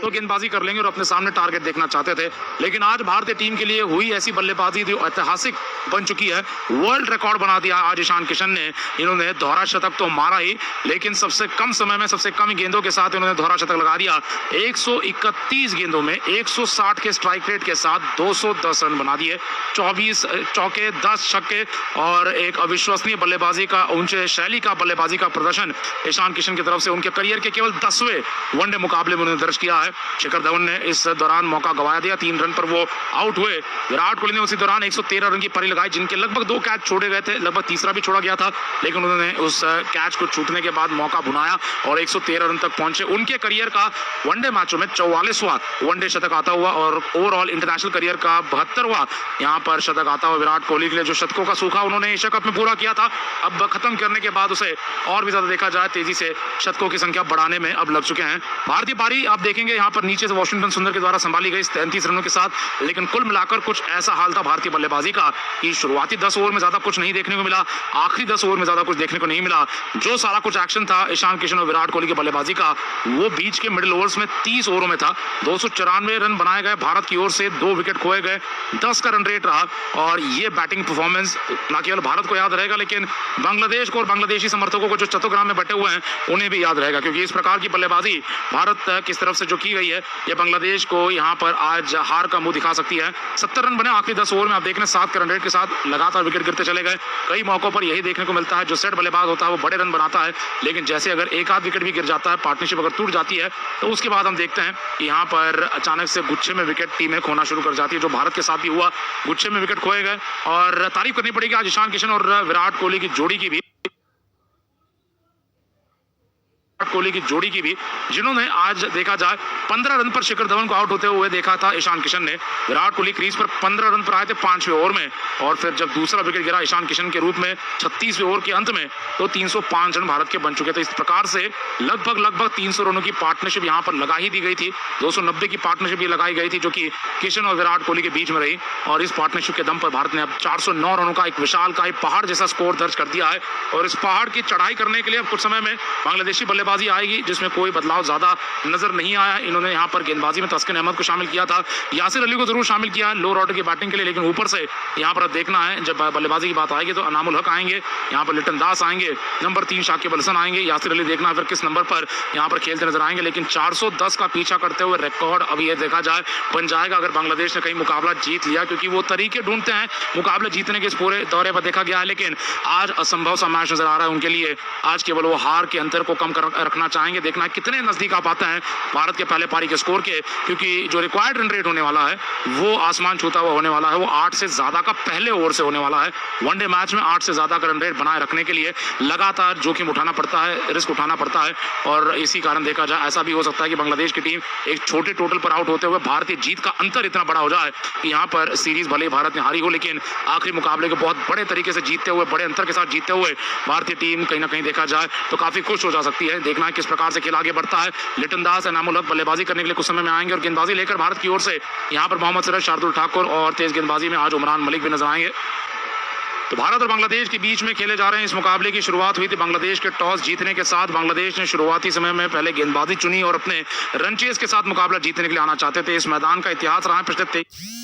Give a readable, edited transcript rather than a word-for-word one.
तो गेंदबाजी कर लेंगे और अपने सामने टारगेट देखना चाहते थे। लेकिन आज भारतीय टीम के लिए हुई ऐसी बल्लेबाजी जो ऐतिहासिक बन चुकी है, वर्ल्ड रिकॉर्ड बना दिया आज ईशान किशन ने। इन्होंने दोहरा शतक तो मारा ही, लेकिन सबसे कम समय में सबसे कम गेंदों के साथ इन्होंने दोहरा शतक लगा दिया। 131 गेंदों में 160 के स्ट्राइक रेट के साथ 210 रन बना दिए, 24 चौके, 10 छक्के और एक अविश्वसनीय बल्लेबाजी का, ऊंचे शैली का बल्लेबाजी का प्रदर्शन ईशान किशन की तरफ से उनके करियर के केवल 10वें वनडे मुकाबले में उन्होंने दर्ज किया है। शिखर धवन ने इस दौरान मौका गंवाया दिया, 3 रन पर वो आउट हुए। विराट कोहली ने उसी दौरान 113 रन की पारी लगाई, जिनके लगभग 2 कैच छोड़े गए थे, लगभग तीसरा भी छोड़ा गया था, लेकिन उन्होंने उस कैच को छूटने के बाद मौका भुनाया और 113 रन तक पहुंचे। उनके करियर का वनडे मैचों में 44वां वनडे शतक आता हुआ और ओवरऑल इंटरनेशनल करियर का 72वां यहां पर शतक आता हुआ विराट कोहली के लिए। जो शतकों का सूखा उन्होंने एशिया कप में पूरा किया था, अब खत्म करने के बाद उसे और भी ज्यादा देखा जाए तेजी से शतकों की संख्या बढ़ाने में अब लग चुके हैं। भारतीय पारी आप देखेंगे यहाँ पर नीचे से वॉशिंगटन सुंदर के द्वारा संभाली गई 33 रनों के साथ, लेकिन कुल मिलाकर कुछ ऐसा हाल था भारतीय बल्लेबाजी का कि शुरुआती 10 ओवर में ज्यादा कुछ नहीं देखने को मिला, आखिरी 10 ओवर में ज्यादा कुछ देखने को नहीं मिला। जो सारा कुछ एक्शन था ईशान किशन और विराट कोहली की बल्लेबाजी का, वो बीच के मिडिल ओवर्स में 30 ओवरों में था। 294 रन बनाए गए भारत की ओर से, 2 विकेट खोए गए, 10 का रन रेट रहा और ये बैटिंग परफॉर्मेंस न केवल भारत को याद रहेगा, लेकिन बांग्लादेश को और बांग्लादेशी समर्थकों को जो चतुर्ग्राम में बैठे हुए हैं उन्हें भी याद रहेगा, क्योंकि इस प्रकार की बल्लेबाजी भारत किस तरफ से जो की गई है, ये बांग्लादेश को यहाँ पर आज हार का मुंह दिखा सकती है। 70 रन बने आखिरी 10 ओवर में, आप देख रहे हैं 7 के रन रेट के साथ लगातार विकेट गिरते चले गए। कई मौकों पर यही देखने को मिलता है, जो सेट बल्लेबाज होता है वो बड़े रन बनाता है, लेकिन जैसे अगर एक आध विकेट भी गिर जाता है, पार्टनरशिप अगर टूट जाती है, तो उसके बाद हम देखते हैं कि यहाँ पर अचानक से गुच्छे में विकेट टीमें खोना शुरू कर जाती है, जो भारत के साथ भी हुआ। गुच्छे में विकेट खोए गए और तारीफ करनी पड़ेगी आज ईशान किशन और विराट कोहली की जोड़ी की भी, जिन्होंने आज देखा जाए 15 रन पर शिखर धवन को आउट होते हुए देखा था ईशान किशन ने। विराट कोहली क्रीज पर 15 रन पर आए थे 5वें ओवर में, और फिर जब दूसरा विकेट गिरा ईशान किशन के रूप में 36वें ओवर के अंत में, तो 305 रन भारत के बन चुके थे। इस प्रकार से लगभग 300 रनों की पार्टनरशिप यहाँ पर लगा ही दी गई थी। 290 की पार्टनरशिप भी लगाई गई थी, जो कि किशन और विराट कोहली के बीच में रही, और इस पार्टनरशिप के दम पर भारत ने अब 409 रनों का एक विशाल का पहाड़ जैसा स्कोर दर्ज कर दिया है। और इस पहाड़ की चढ़ाई करने के लिए अब कुछ समय में बांग्लादेशी बल्लेबाजी आएगी, जिसमें कोई बदलाव ज्यादा नजर नहीं आया। इन्होंने यहाँ पर गेंदबाजी में तस्किन अहमद को शामिल किया था, यासिर अली को जरूर शामिल किया है लोअर ऑर्डर की बैटिंग के लिए, लेकिन ऊपर से यहाँ पर देखना है जब बल्लेबाजी की बात आएगी तो अनामुल हक आएंगे, यहाँ पर लिटन दास आएंगे, नंबर 3 शाकिब अल हसन आएंगे, यासिर अली देखना फिर किस नंबर पर यहाँ पर खेलते नजर आएंगे। लेकिन 410 का पीछा करते हुए रिकॉर्ड अब ये देखा जाए बन जाएगा अगर बांग्लादेश ने कहीं मुकाबला जीत लिया, क्योंकि वो तरीके ढूंढते हैं मुकाबले जीतने के इस पूरे दौरे पर देखा गया है। लेकिन आज असंभव सा मैच नजर आ रहा है उनके लिए। आज केवल वो हार के अंतर को कम कर रखना चाहेंगे, देखना कितने नजदीक आप आते हैं भारत के पहले पारी के स्कोर के, क्योंकि जो रिक्वायर्ड रन रेट होने वाला है वो आसमान छूता हुआ होने वाला है। वो 8 से ज्यादा का पहले ओवर से होने वाला है। वनडे मैच में 8 से ज्यादा का रन रेट बनाए रखने के लिए लगातार जोखिम उठाना पड़ता है, रिस्क उठाना पड़ता है, और इसी कारण देखा जाए ऐसा भी हो सकता है कि बांग्लादेश की टीम एक छोटे टोटल पर आउट होते हुए भारतीय जीत का अंतर इतना बड़ा हो जाए कि यहाँ पर सीरीज भले ही भारत ने हारी हो, लेकिन आखिरी मुकाबले को बहुत बड़े तरीके से जीतते हुए, बड़े अंतर के साथ जीतते हुए भारतीय टीम कहीं ना कहीं देखा जाए तो काफी खुश हो जा सकती है। देखना है किस प्रकार से खेल आगे बढ़ता है। लिटन दास, अनामुल हक बल्लेबाजी करने के लिए कुछ समय में आएंगे और गेंदबाजी लेकर भारत की ओर से यहाँ पर मोहम्मद सिराज, शार्दुल ठाकुर और तेज गेंदबाजी में आज उमरान मलिक भी नजर आएंगे। तो भारत और बांग्लादेश के बीच में खेले जा रहे हैं इस मुकाबले की शुरुआत हुई थी बांग्लादेश के टॉस जीतने के साथ। बांग्लादेश ने शुरुआती समय में पहले गेंदबाजी चुनी और अपने रन चेस के साथ मुकाबला जीतने के लिए आना चाहते थे। इस मैदान का इतिहास रहा है पिछले